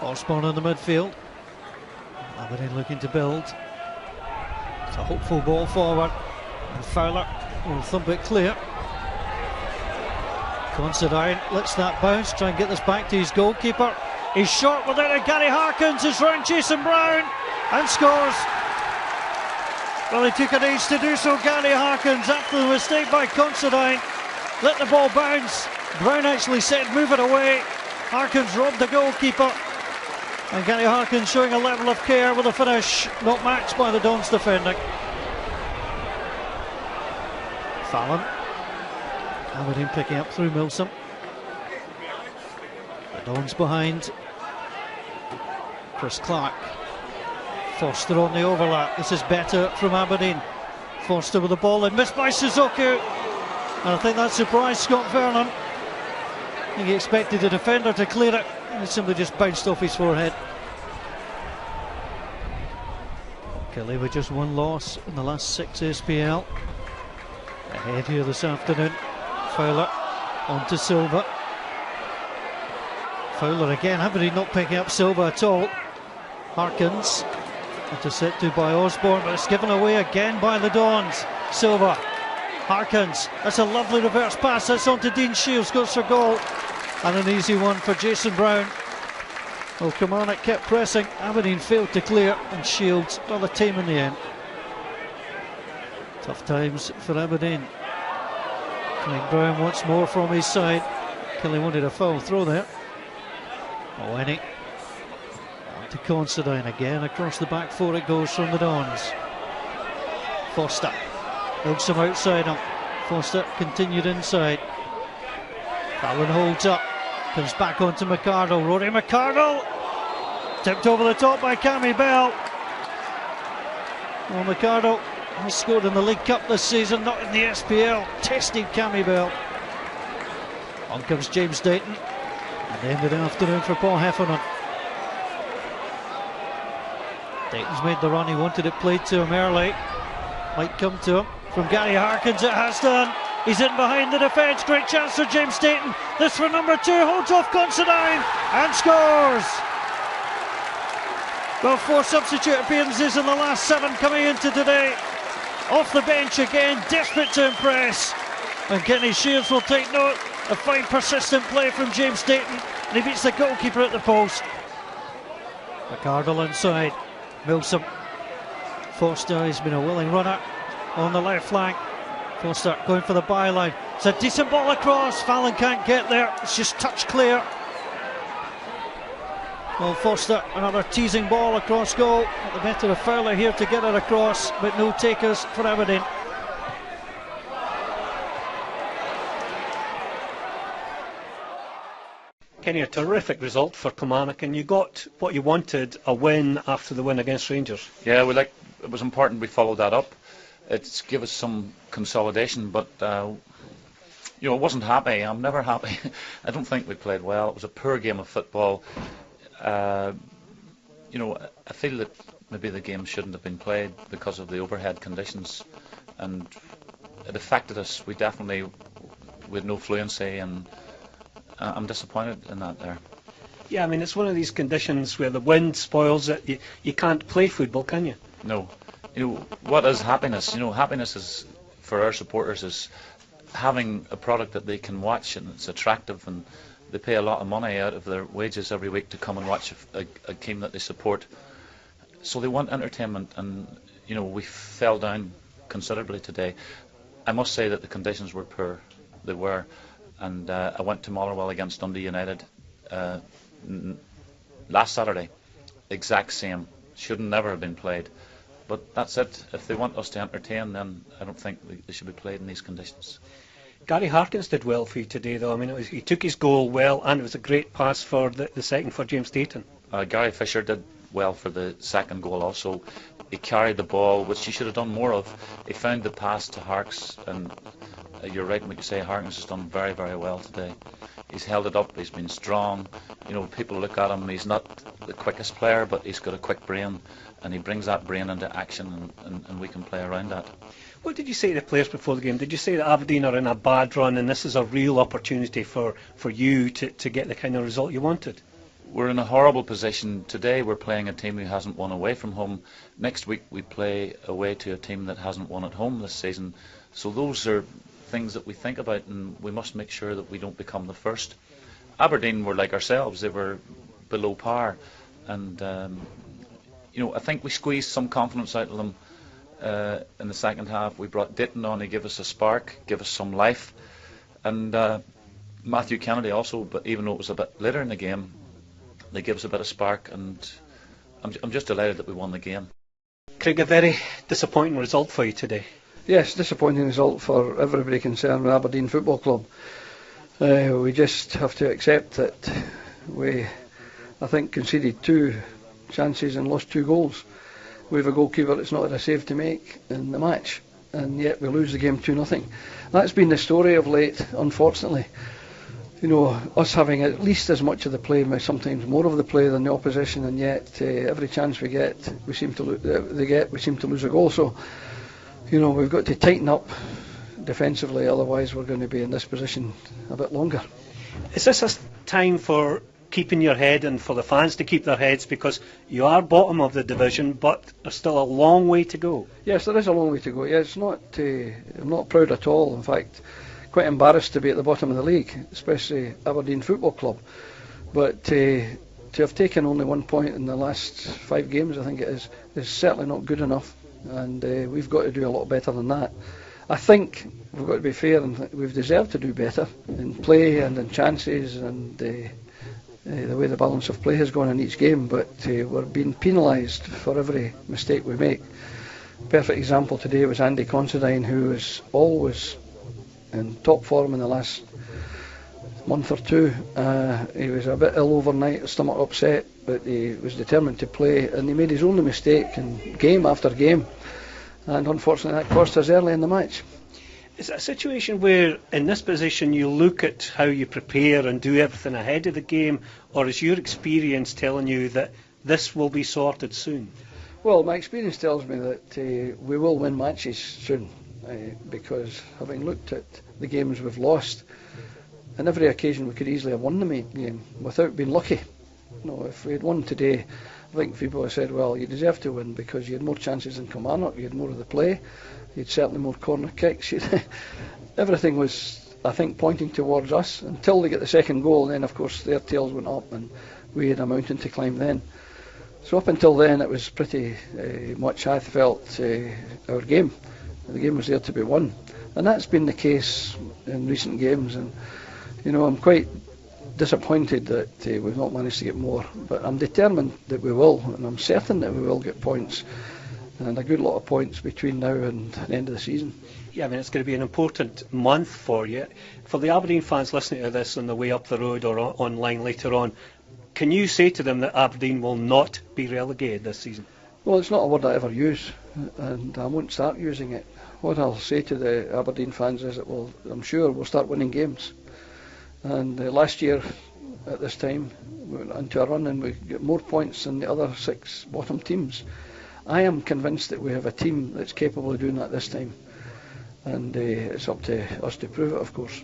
Osborne in the midfield. Aberdeen looking to build. It's a hopeful ball forward. And Fowler will thump it clear. Considine lets that bounce, try and get this back to his goalkeeper. He's short without it. Gary Harkins is round Jason Brown and scores. Well, he took an ace to do so, Gary Harkins, after the mistake by Considine. Let the ball bounce. Brown actually said move it away. Harkins robbed the goalkeeper. And Gary Harkins showing a level of care with a finish not matched by the Dons defending. Fallon. Aberdeen picking up through Milsom. The Dons behind. Chris Clark. Foster on the overlap. This is better from Aberdeen. Foster with the ball and missed by Suzuki. And I think that surprised Scott Vernon. I think he expected the defender to clear it, and it simply just bounced off his forehead. Kelly with just one loss in the last 6 SPL. Ahead here this afternoon. Fowler on to Silva. Fowler again. Aberdeen not picking up Silva at all. Harkins intercepted by Osborne, but it's given away again by the Dons. Silva. Harkins, that's a lovely reverse pass, that's on to Dean Shields, goes for goal, and an easy one for Jason Brown. Well, Kilmarnock kept pressing, Aberdeen failed to clear, and Shields rather tame in the end. Tough times for Aberdeen. Craig Brown once more from his side. Kelly wanted a foul throw there. Owenny on to Considine again, across the back four it goes from the Dons. Foster. Milsom outside him. Foster continued inside. Fallon holds up. Comes back onto McCardle. Rory McCardle. Tipped over the top by Cammy Bell. Well, McCardle has scored in the League Cup this season, not in the SPL. Tested Cammy Bell. On comes James Dayton. At the end of the afternoon for Paul Heffernan. Dayton's made the run. He wanted it played to him early. Might come to him. From Gary Harkins it has done. He's in behind the defence. Great chance for James Dayton. This for number 2. Holds off Considine and scores. Well, 4 substitute appearances in the last 7 coming into today. Off the bench again, desperate to impress. And Kenny Shields will take note. A fine persistent play from James Dayton. And he beats the goalkeeper at the post. McCardle inside. Milsom. Foster, he's been a willing runner on the left flank. Foster going for the byline. It's a decent ball across. Fallon can't get there. It's just touch clear. Well, Foster, another teasing ball across goal. The better of Fowler here to get it across, but no takers for Aberdeen. Kenny, a terrific result for Kilmarnock, and you got what you wanted, a win after the win against Rangers. Yeah, it was important we followed that up. It's give us some consolidation, but I wasn't happy. I'm never happy. I don't think we played well. It was a poor game of football. I feel that maybe the game shouldn't have been played because of the overhead conditions, and it affected us. We had no fluency, and I'm disappointed in that there. Yeah, I mean, it's one of these conditions where the wind spoils it. You can't play football, can you? No. What is happiness? Happiness is, for our supporters, is having a product that they can watch and it's attractive, and they pay a lot of money out of their wages every week to come and watch a team that they support. So they want entertainment, and we fell down considerably today. I must say that the conditions were poor. They were, and I went to Motherwell against Dundee United last Saturday. Exact same. Should never have been played. But that's it. If they want us to entertain, then I don't think they should be played in these conditions. Gary Harkins did well for you today, though. I mean, he took his goal well, and it was a great pass for the second for James Dayton. Gary Fisher did well for the second goal also. He carried the ball, which he should have done more of. He found the pass to Harks, and you're right when you say Harkins has done very, very well today. He's held it up, he's been strong. People look at him, he's not the quickest player, but he's got a quick brain, and he brings that brain into action, and we can play around that. What did you say to the players before the game? Did you say that Aberdeen are in a bad run and this is a real opportunity for you to get the kind of result you wanted? we're in a horrible position. Today we're playing a team who hasn't won away from home. Next week we play away to a team that hasn't won at home this season. So those are things that we think about, and we must make sure that we don't become the first. Aberdeen were like ourselves. They were below par, and I think we squeezed some confidence out of them in the second half. We brought Ditton on to give us a spark, give us some life, and Matthew Kennedy also, but even though it was a bit later in the game, they give us a bit of spark, and I'm just delighted that we won the game. Craig, a very disappointing result for you today. Yes, disappointing result for everybody concerned with Aberdeen Football Club. We just have to accept that we, I think, conceded 2 chances and lost 2 goals. We have a goalkeeper that's not had a save to make in the match, and yet we lose the game 2-0. That's been the story of late, unfortunately. Us having at least as much of the play, sometimes more of the play than the opposition, and yet every chance we get, we seem to lose a goal. So, we've got to tighten up defensively, otherwise we're going to be in this position a bit longer. Is this a time for keeping your head and for the fans to keep their heads, because you are bottom of the division, but there's still a long way to go? Yes, there is a long way to go. Yeah, I'm not proud at all. In fact, quite embarrassed to be at the bottom of the league, especially Aberdeen Football Club. But to have taken only 1 point in the last 5 games, I think it is certainly not good enough, and we've got to do a lot better than that. I think we've got to be fair, and we've deserved to do better in play and in chances and the way the balance of play has gone in each game, but we're being penalised for every mistake we make. Perfect example today was Andy Considine, who was always in top form in the last month or 2. He was a bit ill overnight, stomach upset, but he was determined to play, and he made his only mistake in game after game, and unfortunately that cost us early in the match. Is it a situation where in this position you look at how you prepare and do everything ahead of the game, or is your experience telling you that this will be sorted soon? Well, my experience tells me that we will win matches soon, because having looked at the games we've lost, on every occasion we could easily have won the game without being lucky. If we had won today, I think people have said, well, you deserve to win because you had more chances than Kilmarnock, you had more of the play, you had certainly more corner kicks. Everything was, I think, pointing towards us until they get the second goal, and then of course their tails went up and we had a mountain to climb then. So up until then it was pretty much, I felt, our game. The game was there to be won, and that's been the case in recent games, and I'm quite disappointed that we've not managed to get more, but I'm determined that we will, and I'm certain that we will get points, and a good lot of points between now and the end of the season. Yeah, it's going to be an important month for you. For the Aberdeen fans listening to this on the way up the road or online later on, can you say to them that Aberdeen will not be relegated this season? Well, it's not a word I ever use, and I won't start using it. What I'll say to the Aberdeen fans is that I'm sure we'll start winning games. And last year at this time we went into a run and we got more points than the other 6 bottom teams. I am convinced that we have a team that's capable of doing that this time, and it's up to us to prove it, of course.